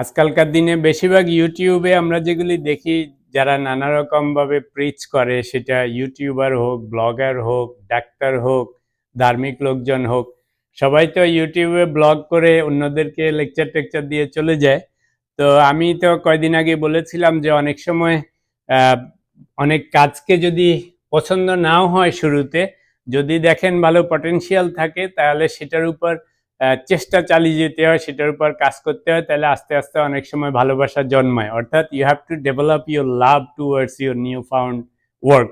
আজকালকার দিনে বেশিরভাগ ইউটিউবে আমরা যেগুলি দেখি যারা নানা রকমভাবে প্রিচ করে, সেটা ইউটিউবার হোক, ব্লগার হোক, ডাক্তার হোক, ধার্মিক লোকজন হোক, সবাই তো ইউটিউবে ব্লগ করে অন্যদেরকে লেকচার টেকচার দিয়ে চলে যায়। তো আমি তো কয়দিন আগে বলেছিলাম যে অনেক সময় অনেক কাজকে যদি পছন্দ নাও হয় শুরুতে, যদি দেখেন ভালো পটেনশিয়াল থাকে তাহলে সেটার উপর চেষ্টা চালিয়ে যেতে হয়, সেটার উপর কাজ করতে হয়, তাহলে আস্তে আস্তে অনেক সময় ভালোবাসা জন্মায়। অর্থাৎ you have to develop your love towards your new found work.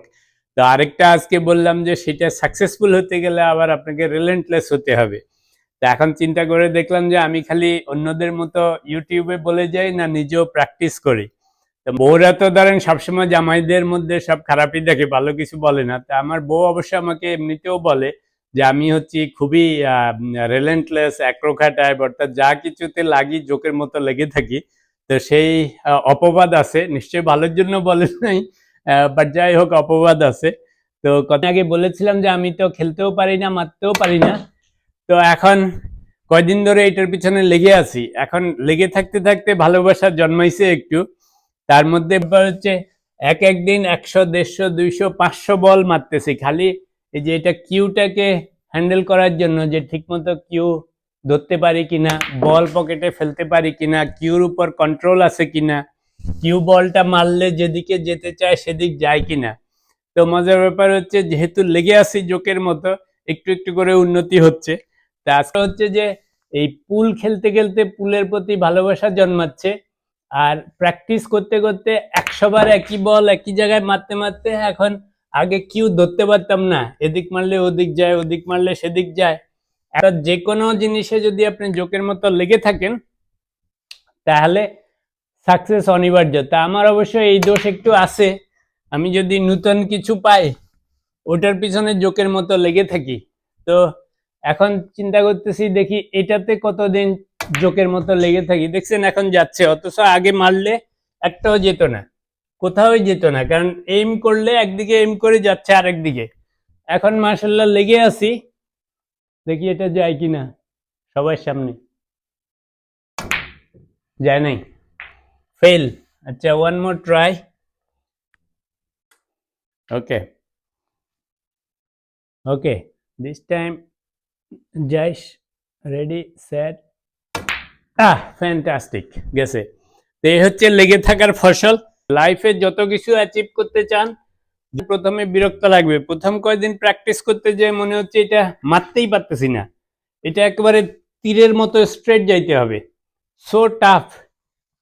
তো আরেকটা আজকে বললাম যে সেটা সাকসেসফুল হতে গেলে আবার আপনাকে রিলেন্টলেস হতে হবে। তো এখন চিন্তা করে দেখলাম যে আমি খালি অন্যদের মতো ইউটিউবে বলে যাই না, নিজেও প্র্যাকটিস করি। তো বউরা তো ধরেন সবসময় জামাইদের মধ্যে সব খারাপই দেখে, ভালো কিছু বলে না। তা আমার বউ অবশ্য আমাকে এমনিতেও বলে যে আমি হচ্ছি খুবই রিলেন্টলেস, একরোখা টাইপ, অর্থাৎ যা কিছুতে লাগি জোকের মতো লেগে থাকি। তো সেই অপবাদ আছে, নিশ্চয়ই ভালোর জন্য বলেন নাই, বাট যাই হোক অপবাদ আছে। তো কথা আগে বলেছিলাম যে আমি তো খেলতেও পারি না, মারতেও পারি না। তো এখন কয়দিন ধরে এটার পিছনে লেগে আছি। এখন লেগে থাকতে থাকতে ভালোবাসা জন্মাইছে একটু। তার মধ্যে হচ্ছে একদিন 100, 150, 200, 500 বল মারতেছি, খালি এই যে এটা কিউটাকে হ্যান্ডেল করার জন্য, যে ঠিকমতো কিউ ধরতে পারি কিনা, বল পকেটে ফেলতে পারি কিনা, কিউর উপর কন্ট্রোল আছে কিনা, কিউ বলটা মারলে যেদিকে যেতে চায় সেদিক যায় কিনা। তো মজার ব্যাপার হচ্ছে যেহেতু লেগে আছি জোকের মতো, একটু একটু করে উন্নতি হচ্ছে। তা আজকে হচ্ছে যে এই পুল খেলতে খেলতে পুলের প্রতি ভালোবাসা জন্মাচ্ছে, আর প্র্যাকটিস করতে করতে 100 বার একই বল একই জায়গায় মারতে মারতে এখন আগে কিউ ধরতে পারতাম না, এদিক মারলে ওদিক যায়, ওদিক মারলে সেদিক যায়। একটা যে কোনো জিনিসে যদি আপনি জোকের মতো লেগে থাকেন তাহলে সাকসেস অনিবার্য। তা আমার অবশ্য এই দোষ একটু আছে, আমি যদি নতুন কিছু পাই ওটার পিছনে জোকের মতো লেগে থাকি। তো এখন চিন্তা করতেছি দেখি এটাতে কতদিন জোকের মতো লেগে থাকি। দেখছেন এখন যাচ্ছে, অথচ আগে মারলে একটাও যেত না, কোথাও যেত না, কারণ এইম করলে একদিকে এইম করে যাচ্ছে আরেক দিকে। এখন মাশাআল্লাহ লেগে আছি, দেখি এটা যায় কিনা। সবার সামনে যায় নাই, ফেল। আচ্ছা, one more try. Okay okay, this time জাইশ, রেডি, সেট, ফ্যান্টাস্টিক, গেছে। তো এই হচ্ছে লেগে থাকার ফসল। লাইফে যত কিছু অ্যাচিভ করতে চান, প্রথমে বিরক্ত লাগবে। প্রথম কয়েকদিন প্র্যাকটিস করতে যে মনে হচ্ছে এটা মারতেই পারতেছি না, এটা একেবারে তীরের মতো স্ট্রেট যাইতে হবে, সো টাফ।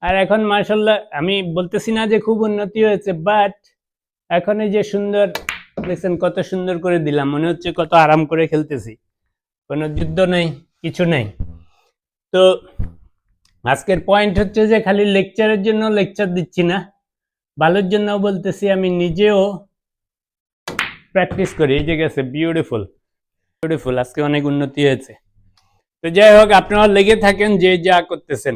আর এখন মাশাআল্লাহ আমি বলতেছি না যে খুব উন্নতি হয়েছে, বাট এখন এই যে সুন্দর দেখছেন কত সুন্দর করে দিলাম, মনে হচ্ছে কত আরাম করে খেলতেছি, কোনো যুদ্ধ নেই, কিছু নেই। তো আজকের পয়েন্ট হচ্ছে যে খালি লেকচারের জন্য লেকচার দিচ্ছি না, ভালোর জন্য বলতেছি। আমি নিজেও প্র্যাকটিস করি। এই যে গেছে, বিউটিফুল বিউটিফুল, আজকে অনেক উন্নতি হয়েছে। তো যাই হোক, আপনারা লেগে থাকেন যে যা করতেছেন।